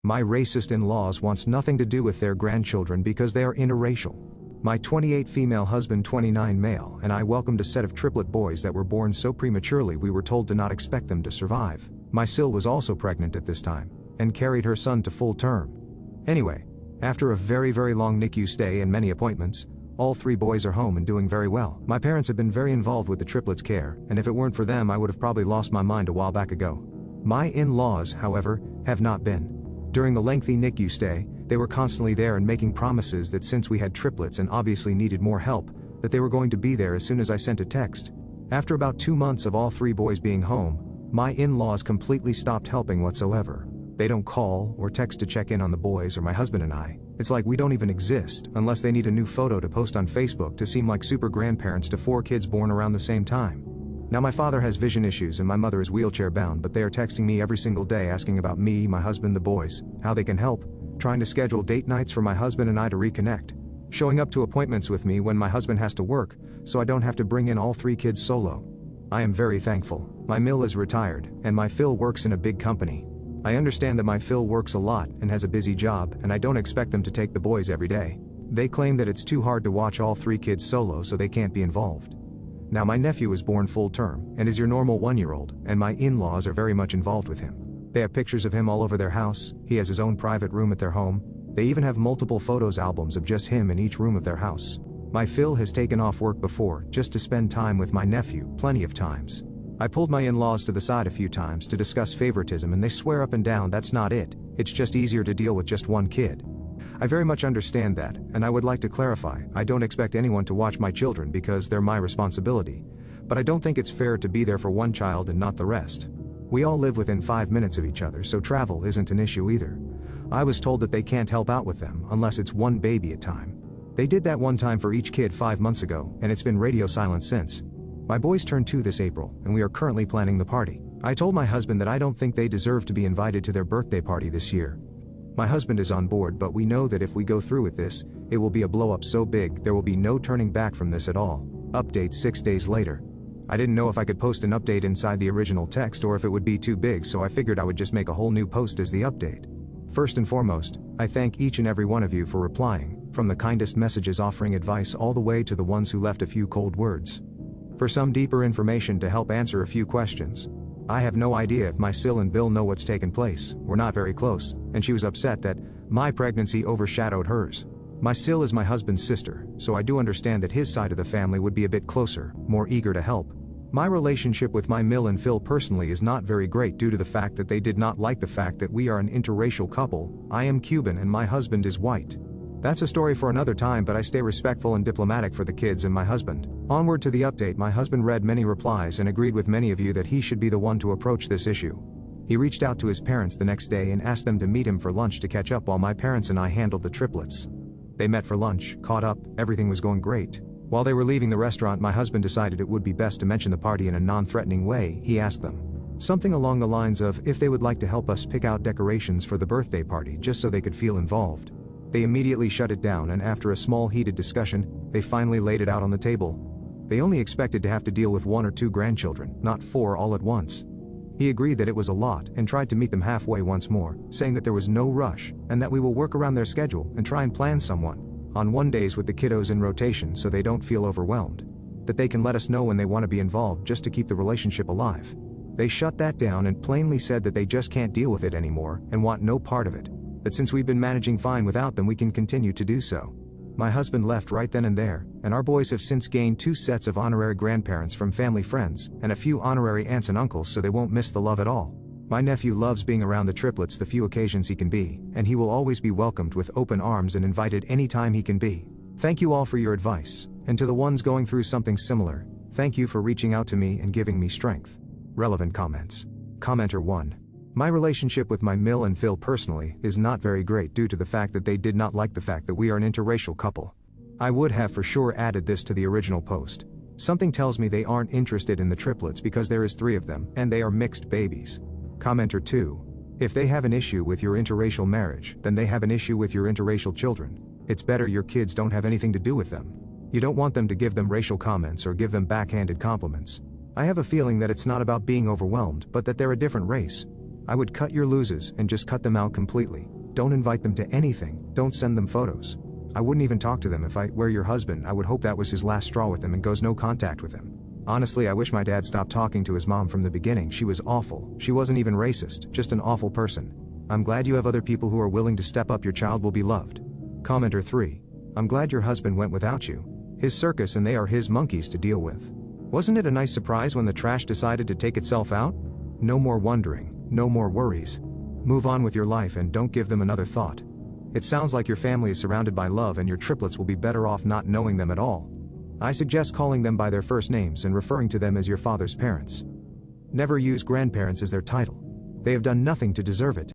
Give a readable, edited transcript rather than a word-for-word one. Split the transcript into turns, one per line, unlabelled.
My racist in-laws wants nothing to do with their grandchildren because they are interracial. My 28 female husband 29 male and I welcomed a set of triplet boys that were born so prematurely we were told to not expect them to survive. My Sil was also pregnant at this time, and carried her son to full term. Anyway, after a very long NICU stay and many appointments, all 3 boys are home and doing very well. My parents have been very involved with the triplets' care, and if it weren't for them I would have probably lost my mind a while back ago. My in-laws, however, have not been. During the lengthy NICU stay, they were constantly there and making promises that since we had triplets and obviously needed more help, that they were going to be there as soon as I sent a text. After about 2 months of all 3 boys being home, my in-laws completely stopped helping whatsoever. They don't call or text to check in on the boys or my husband and I. It's like we don't even exist unless they need a new photo to post on Facebook to seem like super grandparents to 4 kids born around the same time. Now my father has vision issues and my mother is wheelchair bound, but they are texting me every single day asking about me, my husband, the boys, how they can help, trying to schedule date nights for my husband and I to reconnect, showing up to appointments with me when my husband has to work, so I don't have to bring in all 3 kids solo. I am very thankful. My Mill is retired, and my Phil works in a big company. I understand that my Phil works a lot and has a busy job, and I don't expect them to take the boys every day. They claim that it's too hard to watch all 3 kids solo, so they can't be involved. Now my nephew is born full term, and is your normal 1-year-old, and my in-laws are very much involved with him. They have pictures of him all over their house, he has his own private room at their home, they even have multiple photos albums of just him in each room of their house. My Phil has taken off work before, just to spend time with my nephew, plenty of times. I pulled my in-laws to the side a few times to discuss favoritism and they swear up and down that's not it, it's just easier to deal with just 1 kid. I very much understand that, and I would like to clarify, I don't expect anyone to watch my children because they're my responsibility, but I don't think it's fair to be there for 1 child and not the rest. We all live within 5 minutes of each other, so travel isn't an issue either. I was told that they can't help out with them unless it's 1 baby at a time. They did that 1 time for each kid 5 months ago, and it's been radio silent since. My boys turned 2 this April, and we are currently planning the party. I told my husband that I don't think they deserve to be invited to their birthday party this year. My husband is on board, but we know that if we go through with this, it will be a blow up so big there will be no turning back from this at all. Update 6 days later. I didn't know if I could post an update inside the original text or if it would be too big, so I figured I would just make a whole new post as the update. First and foremost, I thank each and every one of you for replying, from the kindest messages offering advice all the way to the ones who left a few cold words. For some deeper information to help answer a few questions. I have no idea if my Sil and Bill know what's taken place, we're not very close, and she was upset that my pregnancy overshadowed hers. My Sil is my husband's sister, so I do understand that his side of the family would be a bit closer, more eager to help. My relationship with my Mill and Phil personally is not very great due to the fact that they did not like the fact that we are an interracial couple. I am Cuban and my husband is white. That's a story for another time, but I stay respectful and diplomatic for the kids and my husband. Onward to the update. My husband read many replies and agreed with many of you that he should be the one to approach this issue. He reached out to his parents the next day and asked them to meet him for lunch to catch up while my parents and I handled the triplets. They met for lunch, caught up, everything was going great. While they were leaving the restaurant, my husband decided it would be best to mention the party in a non-threatening way. He asked them something along the lines of if they would like to help us pick out decorations for the birthday party just so they could feel involved. They immediately shut it down, and after a small heated discussion, they finally laid it out on the table. They only expected to have to deal with 1 or 2 grandchildren, not 4 all at once. He agreed that it was a lot and tried to meet them halfway once more, saying that there was no rush, and that we will work around their schedule and try and plan someone on 1 days with the kiddos in rotation so they don't feel overwhelmed. That they can let us know when they want to be involved just to keep the relationship alive. They shut that down and plainly said that they just can't deal with it anymore and want no part of it. That since we've been managing fine without them, we can continue to do so. My husband left right then and there, and our boys have since gained 2 sets of honorary grandparents from family friends, and a few honorary aunts and uncles, so they won't miss the love at all. My nephew loves being around the triplets the few occasions he can be, and he will always be welcomed with open arms and invited anytime he can be. Thank you all for your advice, and to the ones going through something similar, thank you for reaching out to me and giving me strength. Relevant comments. Commenter 1. My relationship with my Mill and Phil personally is not very great due to the fact that they did not like the fact that we are an interracial couple. I would have for sure added this to the original post. Something tells me they aren't interested in the triplets because there is 3 of them and they are mixed babies. Commenter 2. If they have an issue with your interracial marriage, then they have an issue with your interracial children. It's better your kids don't have anything to do with them. You don't want them to give them racial comments or give them backhanded compliments. I have a feeling that it's not about being overwhelmed, but that they're a different race. I would cut your losers and just cut them out completely. Don't invite them to anything, don't send them photos. I wouldn't even talk to them. If I were your husband, I would hope that was his last straw with them and goes no contact with him. Honestly, I wish my dad stopped talking to his mom from the beginning. She was awful. She wasn't even racist, just an awful person. I'm glad you have other people who are willing to step up. Your child will be loved. Commenter 3. I'm glad your husband went without you. His circus and they are his monkeys to deal with. Wasn't it a nice surprise when the trash decided to take itself out? No more wondering, no more worries. Move on with your life and don't give them another thought. It sounds like your family is surrounded by love and your triplets will be better off not knowing them at all. I suggest calling them by their first names and referring to them as your father's parents. Never use grandparents as their title. They have done nothing to deserve it.